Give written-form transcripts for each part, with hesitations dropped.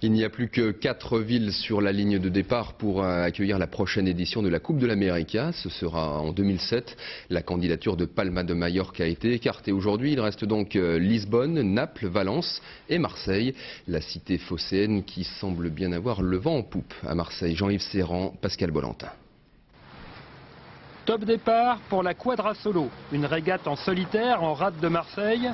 Il n'y a plus que 4 villes sur la ligne de départ pour accueillir la prochaine édition de la Coupe de l'América. Ce sera en 2007. La candidature de Palma de Majorque a été écartée aujourd'hui. Il reste donc Lisbonne, Naples, Valence et Marseille. La cité phocéenne qui semble bien avoir le vent en poupe. À Marseille, Jean-Yves Serrand, Pascal Bolentin. Top départ pour la Quadra Solo, une régate en solitaire en rade de Marseille.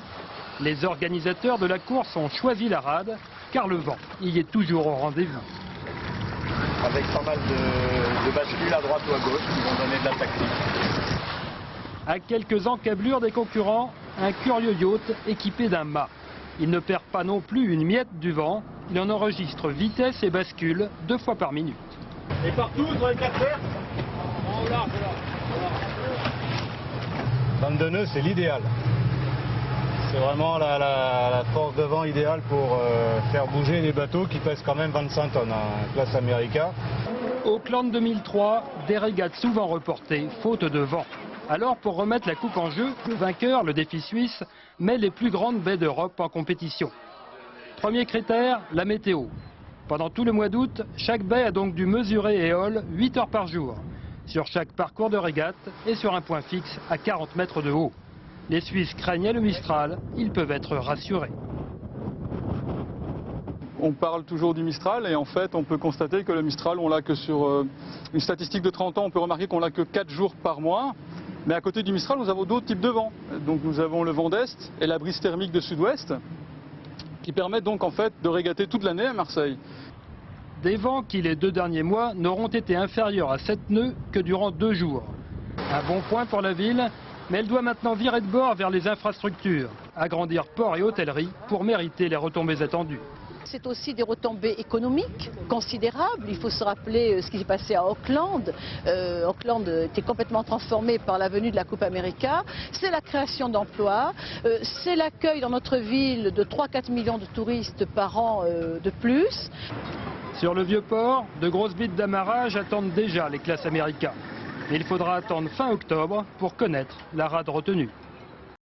Les organisateurs de la course ont choisi la rade car le vent y est toujours au rendez-vous. Avec pas mal de bascules à droite ou à gauche qui vont donner de la tactique. À quelques encablures des concurrents, un curieux yacht équipé d'un mât. Il ne perd pas non plus une miette du vent, il en enregistre vitesse et bascule 2 fois par minute. Et partout sur les 4 paires 22 nœuds, c'est l'idéal. C'est vraiment la force de vent idéale pour faire bouger les bateaux qui pèsent quand même 25 tonnes, classe America. Auckland 2003, des régates souvent reportées, faute de vent. Alors, pour remettre la coupe en jeu, le vainqueur, le défi suisse, met les plus grandes baies d'Europe en compétition. Premier critère, la météo. Pendant tout le mois d'août, chaque baie a donc dû mesurer et hole 8 heures par jour, sur chaque parcours de régate et sur un point fixe à 40 mètres de haut. Les Suisses craignaient le Mistral, ils peuvent être rassurés. On parle toujours du Mistral et en fait on peut constater que le Mistral, on l'a que sur une statistique de 30 ans, on peut remarquer qu'on l'a que 4 jours par mois. Mais à côté du Mistral, nous avons d'autres types de vents. Donc nous avons le vent d'Est et la brise thermique de Sud-Ouest qui permettent donc en fait de régater toute l'année à Marseille. Des vents qui les 2 derniers mois n'auront été inférieurs à 7 nœuds que durant 2 jours. Un bon point pour la ville, mais elle doit maintenant virer de bord vers les infrastructures, agrandir port et hôtellerie pour mériter les retombées attendues. C'est aussi des retombées économiques considérables. Il faut se rappeler ce qui s'est passé à Auckland. Auckland était complètement transformé par la venue de la Coupe America. C'est la création d'emplois, c'est l'accueil dans notre ville de 3-4 millions de touristes par an de plus. Sur le vieux port, de grosses bites d'amarrage attendent déjà les classes America. Mais il faudra attendre fin octobre pour connaître la rade retenue.